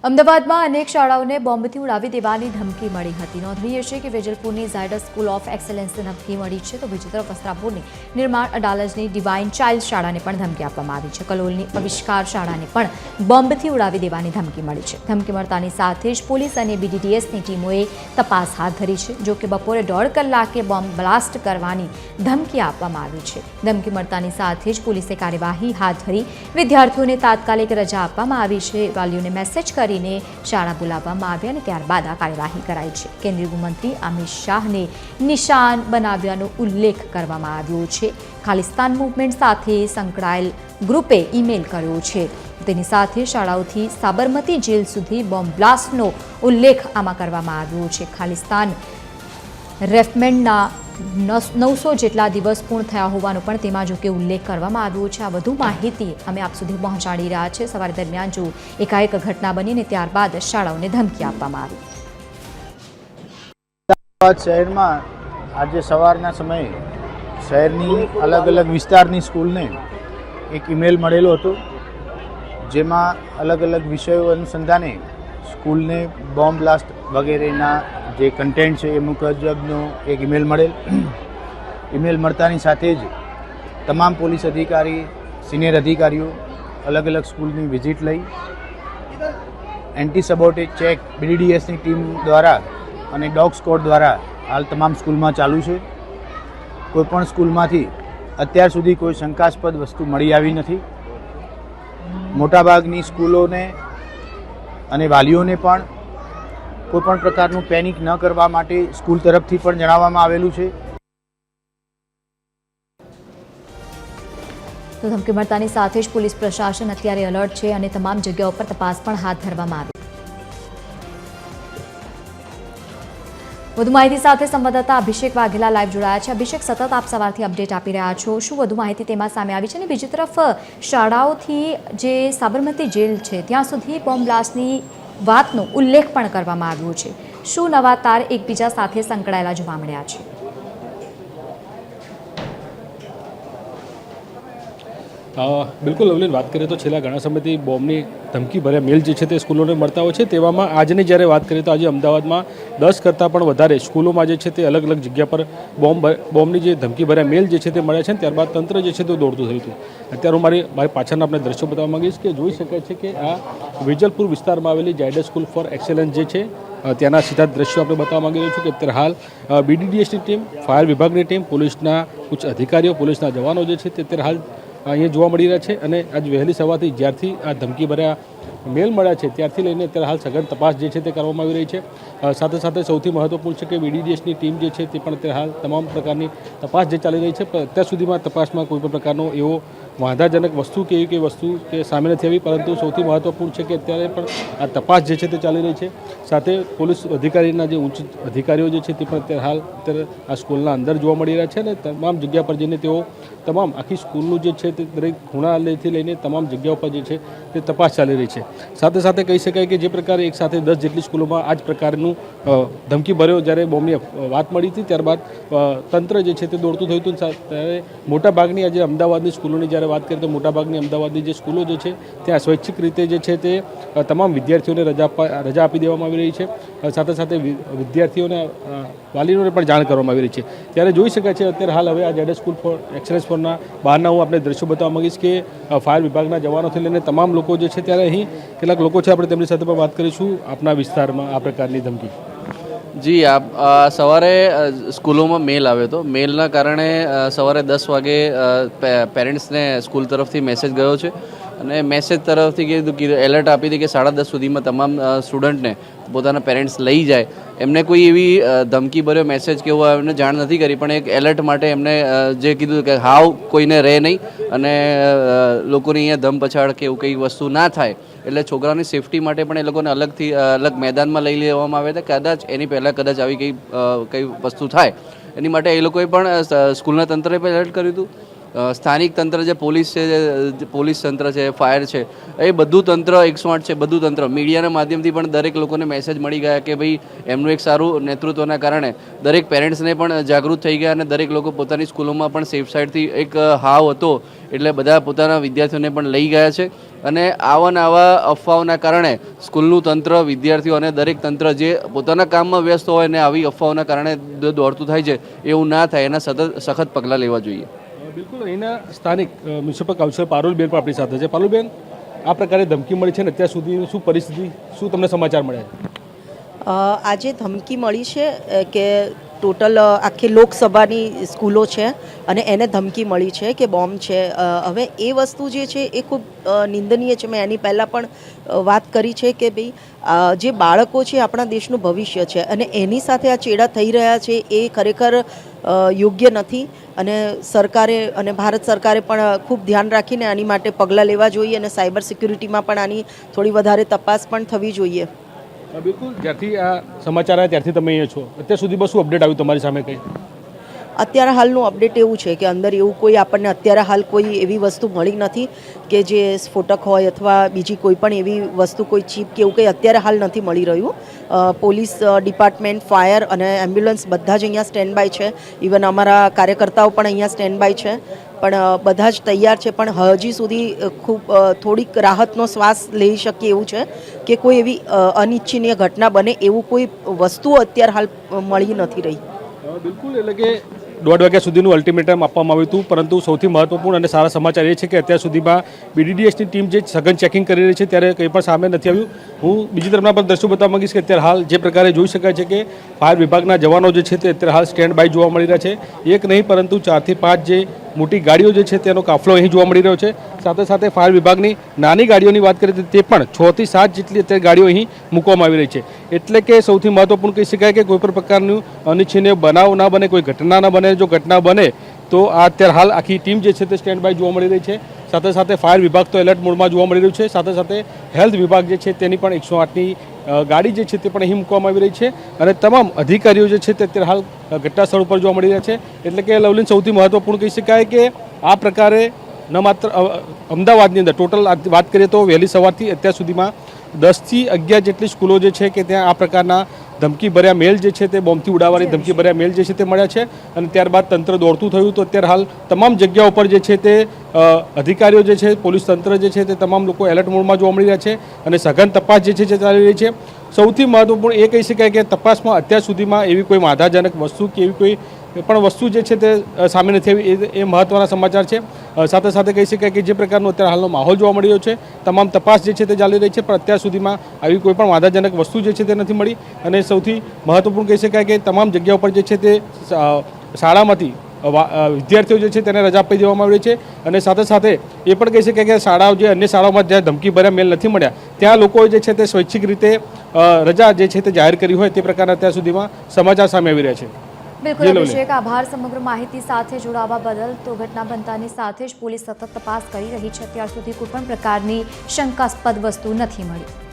અમદાવાદમાં અનેક શાળાઓને બોમ્બથી ઉડાવી દેવાની ધમકી મળી હતી। નોંધનીય છે કે વેજલપુરની ઝાયડસ સ્કૂલ ઓફ એક્સેલન્સને ધમકી મળી છે, તો બીજી તરફ વસ્ત્રાપુરની નિર્માણ અડાલજની ડિવાઇન ચાઇલ્ડ શાળાને પણ ધમકી આપવામાં આવી છે। કલોલની આવિષ્કાર શાળાને પણ બોમ્બથી ઉડાવી દેવાની ધમકી મળી છે। ધમકી મળતાની સાથે જ પોલીસ અને BDDSની ટીમોએ તપાસ હાથ ધરી છે। જો કે બપોરે 1.5 કલાકે બોમ્બ બ્લાસ્ટ કરવાની ધમકી આપવામાં આવી છે। ધમકી મળતાની સાથે જ પોલીસે કાર્યવાહી હાથ ધરી વિદ્યાર્થીઓને તાત્કાલિક રજા આપવામાં આવી છે। વાલીઓને મેસેજ કરી શાળા બોલાવવામાં આવ્યા અને ત્યારબાદ આ કાર્યવાહી કરાઈ છે। કેન્દ્રીય ગૃહમંત્રી અમિત શાહને નિશાન બનાવ્યાનો ઉલ્લેખ કરવામાં આવ્યો છે। ખાલિસ્તાન મૂવમેન્ટ સાથે સંકળાયેલ ગ્રુપે ઈમેલ કર્યો છે। તેની સાથે શાળાઓથી સાબરમતી જેલ સુધી બોમ્બ બ્લાસ્ટનો ઉલ્લેખ આમાં કરવામાં આવ્યો છે। ખાલિસ્તાન રેફમેન્ડના 900 જેટલા દિવસ પૂર્ણ થયા હોવાનો પણ તેમાં જો કે ઉલ્લેખ કરવામાં આવ્યો છે। આ વધુ માહિતી અમે આપ સુધી પહોંચાડી રહ્યા છે। સવાર દરમિયાન જો એકાએક ઘટના બની ને ત્યારબાદ શાળાઓને ધમકી આપવામાં આવી। અમદાવાદ શહેરમાં આજે સવારના સમયે શહેરની અલગ અલગ વિસ્તારની સ્કૂલને એક ઈમેલ મળેલો હતો, જેમાં અલગ અલગ વિષયો અનુસંધાને સ્કૂલને બોમ્બ બ્લાસ્ટ વગેરેના જે કન્ટેન્ટ છે એ મુજબનો એક ઈમેલ મળેલ। ઈમેલ મળતાની સાથે જ તમામ પોલીસ અધિકારી, સિનિયર અધિકારીઓ અલગ અલગ સ્કૂલની વિઝિટ લઈ એન્ટી સબોટેજ ચેક BDDSની ટીમ દ્વારા અને ડોગ સ્ક્વોડ દ્વારા હાલ તમામ સ્કૂલમાં ચાલુ છે। કોઈપણ સ્કૂલમાંથી અત્યાર સુધી કોઈ શંકાસ્પદ વસ્તુ મળી આવી નથી। મોટાભાગની સ્કૂલોને અને વાલીઓને પણ કોઈપણ પ્રકારનું પેનિક ન કરવા માટે સ્કૂલ તરફથી પણ જણાવવામાં આવેલું છે। તો ધમકી મળતાની સાથે જ પોલીસ પ્રશાસન અત્યારે એલર્ટ છે અને તમામ જગ્યાઓ પર તપાસ પણ હાથ ધરવામાં આવી। વધુ માહિતી સાથે સંવાદદાતા અભિષેક વાઘેલા લાઈવ જોડાયા છે। અભિષેક, સતત આપ સવારથી અપડેટ આપી રહ્યા છો, શું વધુ માહિતી તેમાં સામે આવી છે? અને બીજી તરફ શાળાઓથી જે સાબરમતી જેલ છે ત્યાં સુધી બોમ્બ બ્લાસ્ટની વાતનો ઉલ્લેખ પણ કરવામાં આવ્યો છે। શું નવા તાર એકબીજા સાથે સંકળાયેલા જોવા મળ્યા છે? બિલકુલ લવલીન, વાત કરીએ તો છેલ્લા ઘણા સમયથી બોમ્બની ધમકી ભર્યા મેલ જે છે તે સ્કૂલોને મળતા હોય છે। તેવામાં આજની જ્યારે વાત કરીએ તો આજે અમદાવાદમાં 10 કરતાં પણ વધારે સ્કૂલોમાં જે છે તે અલગ અલગ જગ્યા પર બોમ્બની જે ધમકી ભર્યા મેલ જે છે તે મળ્યા છે। ત્યારબાદ તંત્ર જે છે તે દોડતું થયું હતું। અત્યારે હું મારી પાછળના આપણે દ્રશ્યો બતાવવા માંગીશ કે જોઈ શકાય છે કે આ વેજલપુર વિસ્તારમાં આવેલી ઝાયડસ સ્કૂલ ફોર એક્સેલન્સ જે છે ત્યાંના સીધા દ્રશ્યો આપણે બતાવવા માંગી રહ્યું છું કે અત્યારે હાલ BDDSની ટીમ, ફાયર વિભાગની ટીમ, પોલીસના ઉચ્ચ અધિકારીઓ, પોલીસના જવાનો જે છે તે અત્યારે હાલ અહીંયા જોવા મળી રહ્યા છે। અને આજ વહેલી સવારથી જ્યારથી આ ધમકી ભર્યા મેલ મળ્યા છે ત્યારથી લઈને અત્યારે હાલ સઘન તપાસ જે છે તે કરવામાં આવી રહી છે। સાથે સાથે સૌથી મહત્વપૂર્ણ છે કે BDDSની ટીમ જે છે તે પણ અત્યારે હાલ તમામ પ્રકારની તપાસ જે ચાલી રહી છે, પણ અત્યાર સુધીમાં તપાસમાં કોઈ પણ પ્રકારનો એવો વાંધાજનક વસ્તુ કે એવી વસ્તુ કે સામે નથી આવી। પરંતુ સૌથી મહત્વપૂર્ણ છે કે અત્યારે પણ આ તપાસ જે છે તે ચાલી રહી છે। સાથે પોલીસ અધિકારીના જે ઉચ્ચ અધિકારીઓ જે છે તે પણ અત્યારે આ સ્કૂલના અંદર જોવા મળી રહ્યા છે અને તમામ જગ્યા પર જઈને તેઓ તમામ આખી સ્કૂલનું જે છે તે દરેક ખૂણાથી લઈને તમામ જગ્યાઓ પર જે છે તે તપાસ ચાલી રહી છે। સાથે સાથે કહી શકાય કે જે પ્રકારે એક સાથે 10 જેટલી સ્કૂલોમાં આ જ પ્રકારનું ધમકી ભર્યો જ્યારે બોમ્બની વાત મળી હતી ત્યારબાદ તંત્ર જે છે તે દોડતું થયું હતું। ત્યારે મોટાભાગની આજે અમદાવાદની સ્કૂલોની જ્યારે વાત કરીએ તો મોટાભાગની અમદાવાદની જે સ્કૂલો જે છે ત્યાં સ્વૈચ્છિક રીતે જે છે તે તમામ વિદ્યાર્થીઓને રજા આપી દેવામાં આવી રહી છે। સાથે સાથે વિદ્યાર્થીઓને વાલીઓને પણ જાણ કરવામાં આવી રહી છે। ત્યારે જોઈ શકાય છે અત્યારે હાલ હવે આ ઝાયડસ સ્કૂલ ફોર એક્સેલન્સ ફોરના બહારના હું આપણે દ્રશ્યો બતાવવા માંગીશ કે ફાયર વિભાગના જવાનોથી લઈને તમામ લોકો જે છે ત્યારે અહીં કેટલાક લોકો છે, આપણે તેમની સાથે પણ વાત કરીશું। આપના વિસ્તારમાં આ પ્રકારની ધમકી જી સવારે સ્કૂલોમાં મેલ આવ્યો હતો। મેલના કારણે સવારે 10 વાગે પેરેન્ટ્સને સ્કૂલ તરફથી મેસેજ ગયો છે અને મેસેજ તરફથી કીધું એલર્ટ આપી હતી કે 10:30 સુધીમાં તમામ સ્ટુડન્ટને પોતાના પેરેન્ટ્સ લઈ જાય। એમને કોઈ એવી ધમકી ભર્યો મેસેજ કે એવું એમને જાણ નથી કરી, પણ એક એલર્ટ માટે એમને જે કીધું કે હાવ કોઈને રહે નહીં અને લોકોની અહીંયા ધમપછાડ કે એવું કંઈ વસ્તુ ના થાય, એટલે છોકરાની સેફટી માટે પણ એ લોકોને અલગ મેદાનમાં લઈ લેવામાં આવ્યા હતા। કદાચ એની પહેલાં કઈ વસ્તુ થાય એની માટે એ લોકોએ પણ સ્કૂલના તંત્રએ પણ એલર્ટ કર્યું હતું। સ્થાનિક તંત્ર જે પોલીસ છે, જે પોલીસ તંત્ર છે, ફાયર છે, એ બધું તંત્ર 108 છે, બધું તંત્ર મીડિયાના માધ્યમથી પણ દરેક લોકોને મેસેજ મળી ગયા કે ભાઈ એમનું એક સારું નેતૃત્વના કારણે દરેક પેરેન્ટ્સને પણ જાગૃત થઈ ગયા અને દરેક લોકો પોતાની સ્કૂલોમાં પણ સેફ સાઇડથી એક હાવ હતો એટલે બધા પોતાના વિદ્યાર્થીઓને પણ લઈ ગયા છે. અને આવા અફવાઓના કારણે સ્કૂલનું તંત્ર, વિદ્યાર્થીઓ અને દરેક તંત્ર જે પોતાના કામમાં વ્યસ્ત હોય ને આવી અફવાઓના કારણે દોડતું થાય છે, એવું ના થાય એના સખત પગલાં લેવા જોઈએ. બિલકુલ અહીંના સ્થાનિક મ્યુનિસિપલ કાઉન્સિલર પારુલબેન પણ આપણી સાથે છે. પારુલબેન, આ પ્રકારે ધમકી મળી છે ને અત્યાર સુધી શું પરિસ્થિતિ, શું તમને સમાચાર મળ્યા? આજે ધમકી મળી છે કે ટોટલ આખી લોકસભાની સ્કૂલો છે અને એને ધમકી મળી છે કે બોમ્બ છે. હવે એ વસ્તુ જે છે એ ખૂબ નિંદનીય છે. મેં એની પહેલાં પણ વાત કરી છે કે ભાઈ જે બાળકો છે આપણા દેશનું ભવિષ્ય છે અને એની સાથે આ ચેડા થઈ રહ્યા છે એ ખરેખર યોગ્ય નથી. અને સરકારે અને ભારત સરકારે પણ ખૂબ ધ્યાન રાખીને આની માટે પગલાં લેવા જોઈએ અને સાયબર સિક્યુરિટીમાં પણ આની થોડી વધારે તપાસ પણ થવી જોઈએ. બિલકુલ, જ્યારથી આ સમાચાર આવ્યા ત્યારથી તમે અહીંયા છો, અત્યાર સુધીમાં શું અપડેટ આવ્યું તમારી સામે કંઈ? અત્યારે હાલનું અપડેટ એવું છે કે અંદર એવું કોઈ આપણને અત્યારે હાલ કોઈ એવી વસ્તુ મળી નથી કે જે સ્ફોટક હોય અથવા બીજી કોઈ પણ એવી વસ્તુ, કોઈ ચીપ કે એવું કંઈ અત્યારે હાલ નથી મળી રહ્યું. પોલીસ ડિપાર્ટમેન્ટ, ફાયર અને એમ્બ્યુલન્સ બધા જ અહીંયા સ્ટેન્ડ બાય છે. ઇવન અમારા કાર્યકર્તાઓ પણ અહીંયા સ્ટેન્ડ બાય છે, પણ બધા જ તૈયાર છે. પણ હજી સુધી ખૂબ થોડીક રાહતનો શ્વાસ લઈ શકીએ એવું છે કે કોઈ એવી અનિચ્છનીય ઘટના બને એવું કોઈ વસ્તુઓ અત્યારે હાલ મળી નથી રહી. બિલકુલ, એટલે કે 1:30 વાગ્યા સુધીનું અલ્ટિમેટમ આપવામાં આવ્યું હતું, પરંતુ સૌથી મહત્વપૂર્ણ અને સારા સમાચાર એ છે કે અત્યાર સુધીમાં BDDSની ટીમ જે સઘન ચેકિંગ કરી રહી છે ત્યારે કંઈ પણ સામે નથી આવ્યું. હું બીજી તરફના પણ દ્રશ્યો બતાવવા માંગીશ કે અત્યારે હાલ જે પ્રકારે જોઈ શકાય છે કે ફાયર વિભાગના જવાનો જે છે તે અત્યારે હાલ સ્ટેન્ડ બાય જોવા મળી રહ્યા છે. એક નહીં પરંતુ 4 થી 5 જે મોટી ગાડીઓ જે છે તેનો કાફલો અહીં જોવા મળી રહ્યો છે. સાથે સાથે ફાયર વિભાગની નાની ગાડીઓની વાત કરીએ તો તે પણ 6 થી 7 જેટલી અત્યારે ગાડીઓ અહીં મૂકવામાં આવી રહી છે. એટલે કે સૌથી મહત્વપૂર્ણ કહી શકાય કે કોઈ પણ પ્રકારનું અનિચ્છનીય બનાવ ના બને, કોઈ ઘટના ના બને. જો ઘટના બને તો આ અત્યારે હાલ આખી ટીમ જે છે તે સ્ટેન્ડ બાય જોવા મળી રહી છે. સાથે સાથે ફાયર વિભાગ તો એલર્ટ મોડમાં જોવા મળી રહ્યું છે. સાથે સાથે હેલ્થ વિભાગ જે છે તેની પણ 108ની ગાડી જે છે તે પણ અહીં મૂકવામાં આવી રહી છે અને તમામ અધિકારીઓ જે છે તે અત્યારે હાલ ઘટના સ્થળ ઉપર જોવા મળી રહ્યા છે. એટલે કે લવલીન, સૌથી મહત્વપૂર્ણ કહી શકાય કે આ પ્રકારે ન માત્ર અમદાવાદની અંદર ટોટલ વાત કરીએ તો વહેલી સવારથી અત્યાર સુધીમાં 10 થી 11 જેટલી સ્કૂલો જે છે કે ત્યાં આ પ્રકારના ધમકી ભર્યા મેલ જે છે તે બોમ્બથી ઉડાવવાની ધમકી ભર્યા મેલ જે છે તે મળ્યા છે અને ત્યારબાદ તંત્ર દોડતું થયું. તો અત્યારે હાલ તમામ જગ્યાઓ પર જે છે તે અધિકારીઓ જે છે, પોલીસ તંત્ર જે છે તે તમામ લોકો એલર્ટ મોડમાં જોવા મળી રહ્યા છે અને સઘન તપાસ જે છે તે ચાલી રહી છે. સૌથી મહત્વપૂર્ણ એ કહી શકાય કે તપાસમાં અત્યાર સુધીમાં એવી કોઈ વાંધાજનક વસ્તુ કે એવી કોઈ પણ વસ્તુ જે છે તે સામે નથી આવી, એ મહત્વના સમાચાર છે. સાથે સાથે કહી શકાય કે જે પ્રકારનો અત્યારે હાલનો માહોલ જોવા મળી રહ્યો છે, તમામ તપાસ જે છે તે ચાલી રહી છે, પણ અત્યાર સુધીમાં આવી કોઈ પણ વાંધાજનક વસ્તુ જે છે તે નથી મળી. અને સૌથી મહત્વપૂર્ણ કહી શકાય કે તમામ જગ્યાઓ પર જે છે તે શાળામાંથી વિદ્યાર્થીઓ જે છે તેને રજા આપી દેવામાં આવી છે. અને સાથે સાથે એ પણ કહી શકાય કે શાળાઓ જે અન્ય શાળાઓમાં જ્યાં ધમકી ભર્યા મેલ નથી મળ્યા ત્યાં લોકો જે છે તે સ્વૈચ્છિક રીતે રજા જે છે તે જાહેર કરી હોય તે પ્રકારના અત્યાર સુધીમાં સમાચાર સામે આવી રહ્યા છે. બિલકુલ અભિષેક, આભાર સમગ્ર માહિતી સાથે જોડાવા બદલ. તો ઘટના બનતાની સાથે જ પોલીસ સતત તપાસ કરી રહી છે. અત્યાર સુધી કોઈ પણ પ્રકારની શંકાસ્પદ વસ્તુ નથી મળી.